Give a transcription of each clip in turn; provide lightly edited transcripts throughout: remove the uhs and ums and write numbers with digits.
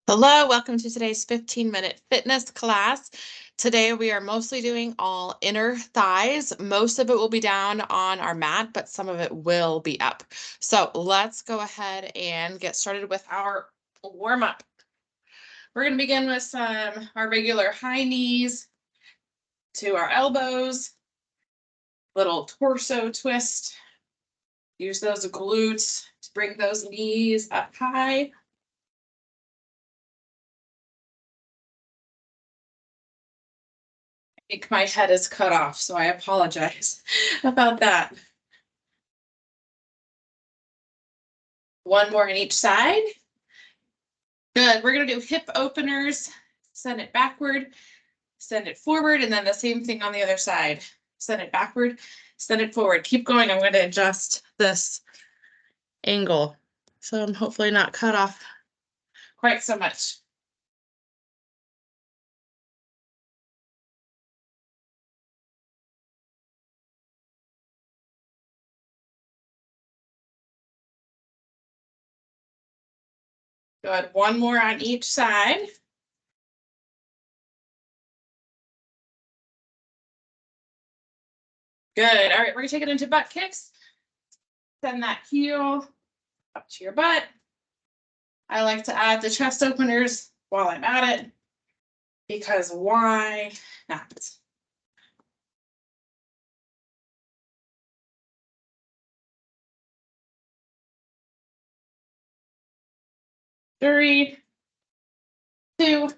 Hello, welcome to today's 15-minute fitness class. Today we are mostly doing all inner thighs. Most of it will be down on our mat, but some of it will be up. So let's go ahead and get started with our warm-up. We're going to begin with our regular high knees to our elbows, little torso twist. Use those glutes to bring those knees up high. I think my head is cut off, so I apologize about that. One more on each side. Good. We're going to do hip openers. Send it backward, send it forward, and then the same thing on the other side. Send it backward, send it forward. Keep going. I'm going to adjust this angle, so I'm hopefully not cut off quite so much. Good. One more on each side. Good. All right, we're going to take it into butt kicks. Send that heel up to your butt. I like to add the chest openers while I'm at it, because why not? Three, two,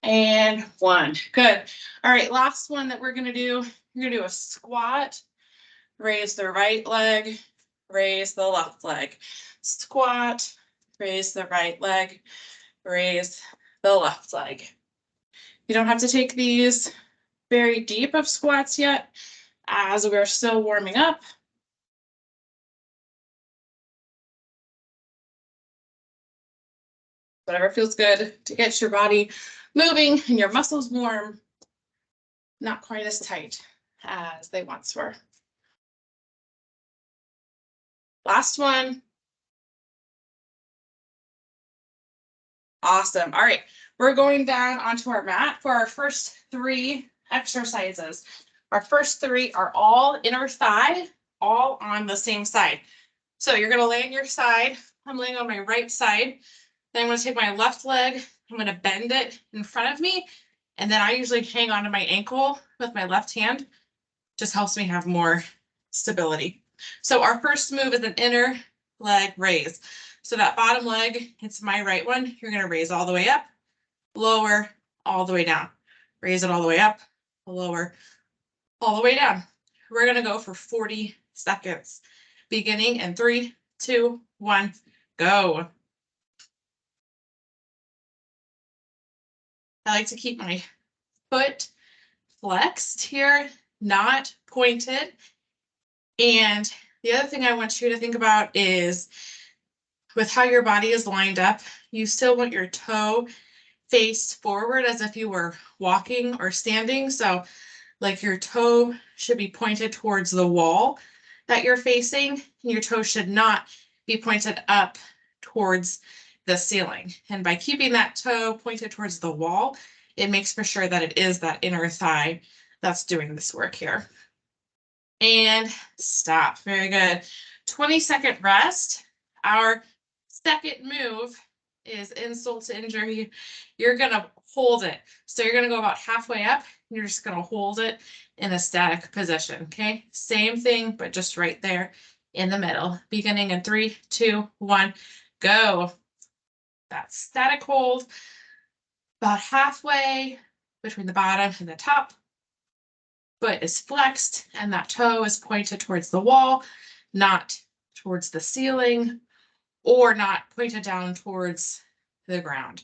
and one. Good. All right, last one that we're going to do, we're going to do a squat. Raise the right leg, raise the left leg. Squat, raise the right leg, raise the left leg. You don't have to take these very deep of squats yet, as we're still warming up. Whatever feels good to get your body moving and your muscles warm, not quite as tight as they once were. Last one. Awesome. All right, we're going down onto our mat for our first three exercises. Our first three are all inner thigh, all on the same side. So you're going to lay on your side. I'm laying on my right side. Then I'm going to take my left leg. I'm going to bend it in front of me. And then I usually hang onto my ankle with my left hand. Just helps me have more stability. So our first move is an inner leg raise. So that bottom leg, it's my right one. You're going to raise all the way up, lower, all the way down. Raise it all the way up, lower, all the way down. We're going to go for 40 seconds. Beginning in 3, 2, 1, go. I like to keep my foot flexed here, not pointed. And the other thing I want you to think about is with how your body is lined up, you still want your toe faced forward as if you were walking or standing. So like your toe should be pointed towards the wall that you're facing, and your toe should not be pointed up towards the ceiling. And by keeping that toe pointed towards the wall, it makes for sure that it is that inner thigh that's doing this work here. And stop. Very good. 20-second rest. Our second move is insult to injury. You're going to hold it. So you're going to go about halfway up. You're just going to hold it in a static position. Okay. Same thing, but just right there in the middle. Beginning in 3, 2, 1, go. That static hold about halfway between the bottom and the top. Foot is flexed and that toe is pointed towards the wall, not towards the ceiling, or not pointed down towards the ground.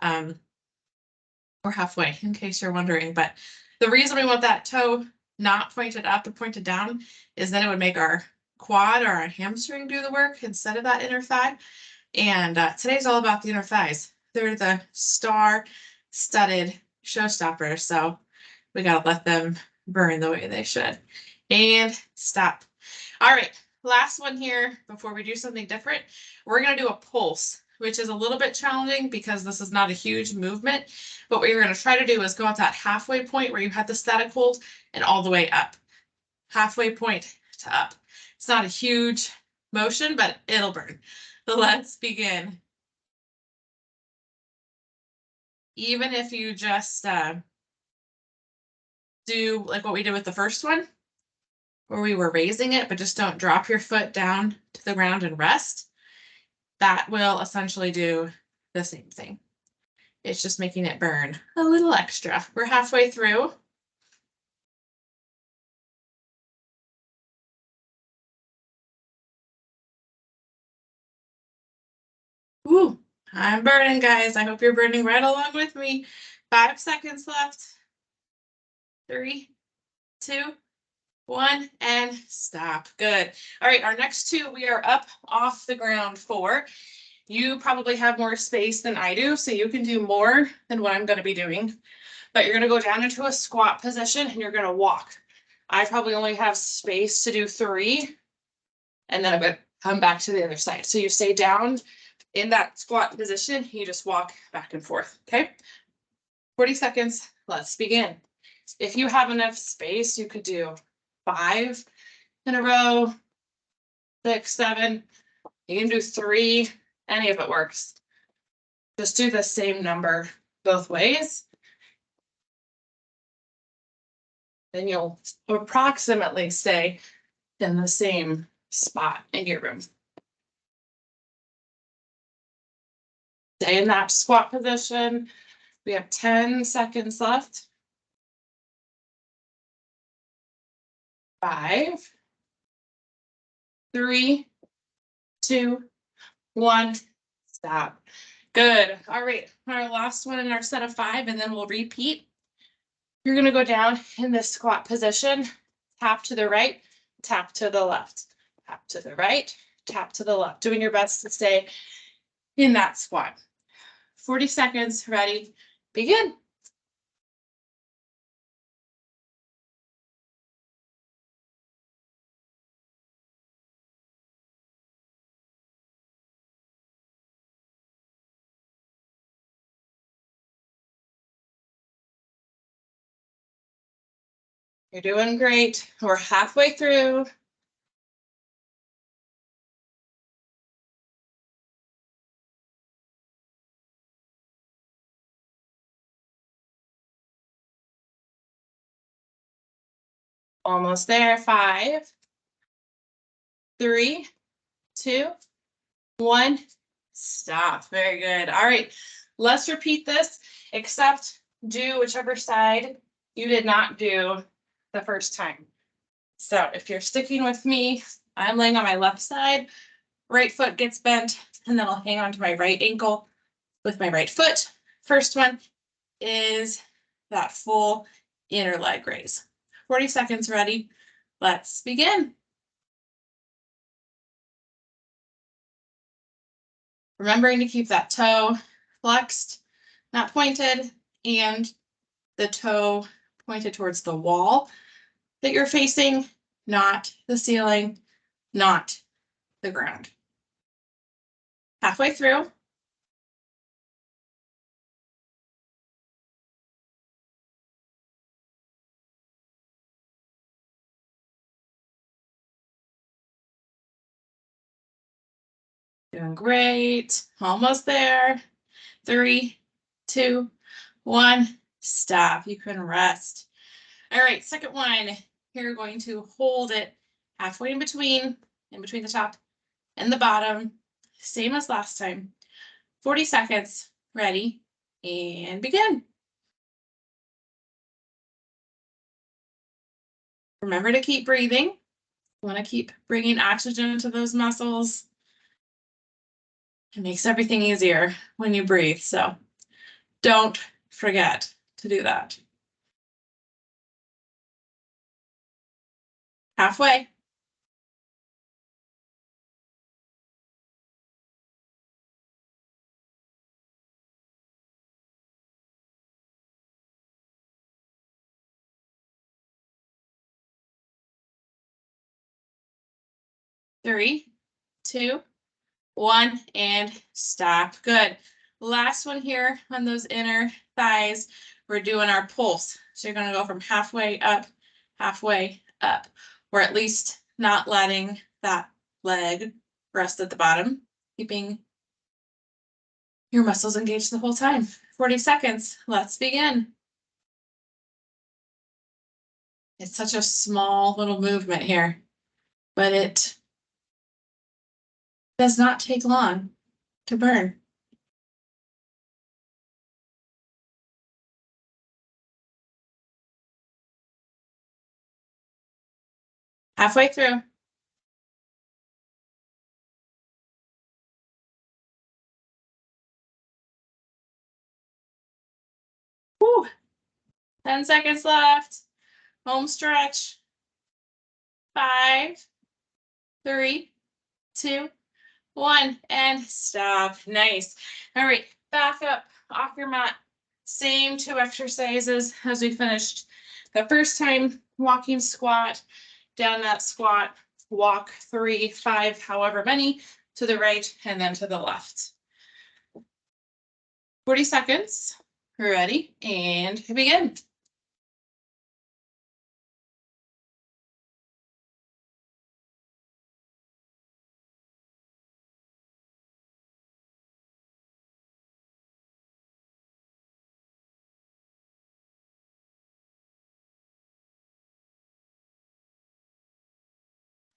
Or halfway, in case you're wondering. But the reason we want that toe not pointed up and pointed down is then it would make our quad or our hamstring do the work instead of that inner thigh. And today's all about the inner thighs. They're the star-studded showstoppers, so we gotta let them burn the way they should. And stop. All right, last one here before we do something different. We're gonna do a pulse. which is a little bit challenging because this is not a huge movement. But what you're going to try to do is go at that halfway point where you had the static hold and all the way up. Halfway point to up. It's not a huge motion, but it'll burn. So let's begin. Even if you just do like what we did with the first one, where we were raising it, but just don't drop your foot down to the ground and rest, that will essentially do the same thing. It's just making it burn a little extra. We're halfway through. Ooh, I'm burning, guys. I hope you're burning right along with me. 5 seconds left. 3, 2, 1, and stop. Good. All right, our next two, we are up off the ground for. You probably have more space than I do, so you can do more than what I'm going to be doing. But you're going to go down into a squat position and you're going to walk. I probably only have space to do 3, and then I'm going to come back to the other side. So you stay down in that squat position, you just walk back and forth, okay? 40 seconds, let's begin. If you have enough space, you could do 5 in a row, 6, 7, you can do 3, any of it works. Just do the same number both ways. Then you'll approximately stay in the same spot in your room. Stay in that squat position. We have 10 seconds left. 5, 3, 2, 1, stop. Good. All right, our last one in our set of 5, and then we'll repeat. You're gonna go down in this squat position, tap to the right, tap to the left, tap to the right, tap to the left, doing your best to stay in that squat. 40 seconds, ready, begin. You're doing great. We're halfway through. Almost there. 5, 3, 2, 1, stop. Very good. All right, let's repeat this, except do whichever side you did not do the first time. So if you're sticking with me, I'm laying on my left side, right foot gets bent, and then I'll hang on to my right ankle with my right foot. First one is that full inner leg raise. 40 seconds, ready? Let's begin. Remembering to keep that toe flexed, not pointed, and the toe pointed towards the wall that you're facing, not the ceiling, not the ground. Halfway through. Doing great. Almost there. 3, 2, 1. Stop. You can rest. All right, second one. You're going to hold it halfway in between the top and the bottom. Same as last time. 40 seconds. Ready, and begin. Remember to keep breathing. You want to keep bringing oxygen to those muscles. It makes everything easier when you breathe, so don't forget to do that. Halfway. Three, 2, 1, and stop. Good. Last one here on those inner thighs. We're doing our pulse. So you're going to go from halfway up, or at least not letting that leg rest at the bottom, keeping your muscles engaged the whole time. 40 seconds. Let's begin. It's such a small little movement here, but it does not take long to burn. Halfway through. Woo. 10 seconds left. Home stretch. 5, 3, 2, 1, and stop. Nice. All right, back up off your mat. Same 2 exercises as we finished the first time. Walking squat, down that squat, walk 3, 5, however many, to the right and then to the left. 40 seconds. Ready, and begin.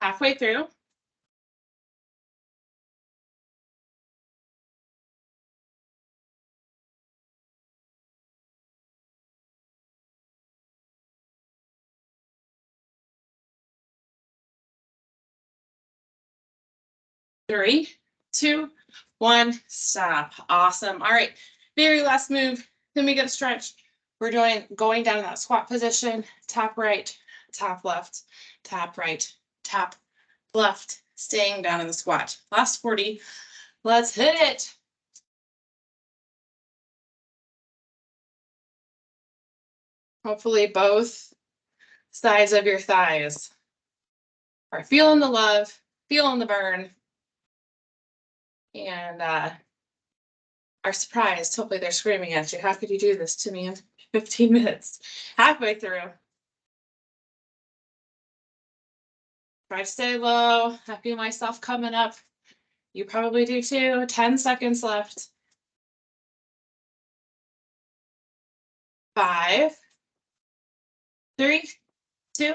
Halfway through. Three, 2, 1, stop. Awesome. All right, very last move. Then we get a stretch. We're going down in that squat position. Tap right, tap left, tap right, tap left. Staying down in the squat. Last 40. Let's hit it. Hopefully both sides of your thighs are feeling the love, feeling the burn, and are surprised. Hopefully they're screaming at you. How could you do this to me in 15 minutes? Halfway through. Try to stay low. I feel myself coming up. You probably do too. 10 seconds left. 5, 3, 2,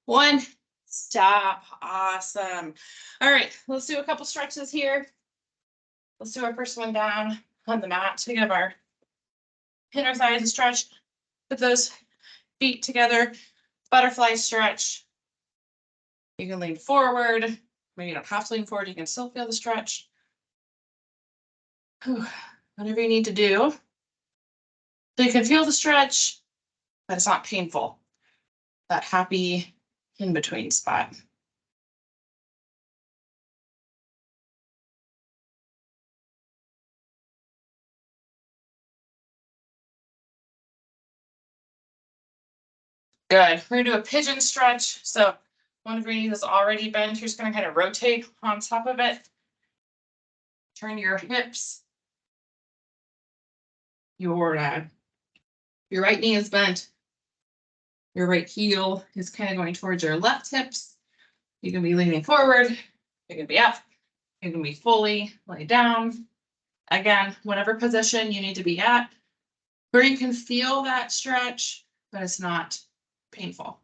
1. Stop. Awesome. All right, let's do a couple stretches here. Let's do our first one down on the mat to give our inner thighs a stretch. Put those feet together. Butterfly stretch. You can lean forward. Maybe you don't have to lean forward. You can still feel the stretch. Whatever you need to do. So you can feel the stretch, but it's not painful. That happy in-between spot. Good. We're gonna do a pigeon stretch. So one of your knees is already bent. You're just gonna kind of rotate on top of it. Turn your hips. Your right knee is bent. Your right heel is kind of going towards your left hips. You can be leaning forward. You can be up. You can be fully lay down. Again, whatever position you need to be at, where you can feel that stretch, but it's not painful.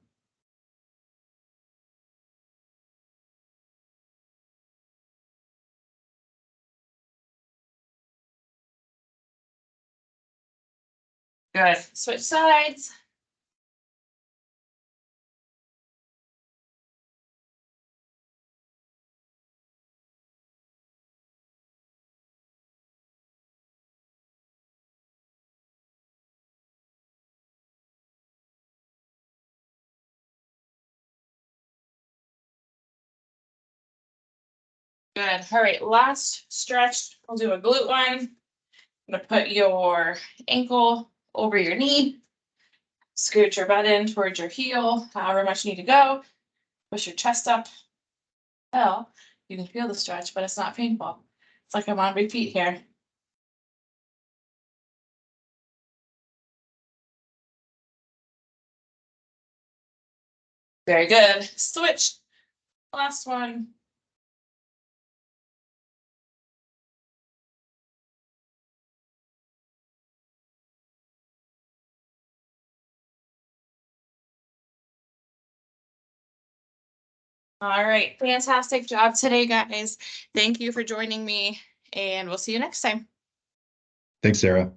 Good. Switch sides. Good. All right, last stretch. We'll do a glute one. I'm gonna put your ankle over your knee. Scoot your butt in towards your heel, however much you need to go. Push your chest up. Well, You can feel the stretch, but it's not painful. It's like I'm on repeat here. Very good. Switch. Last one. All right, fantastic job today, guys. Thank you for joining me, and we'll see you next time. Thanks, Sarah.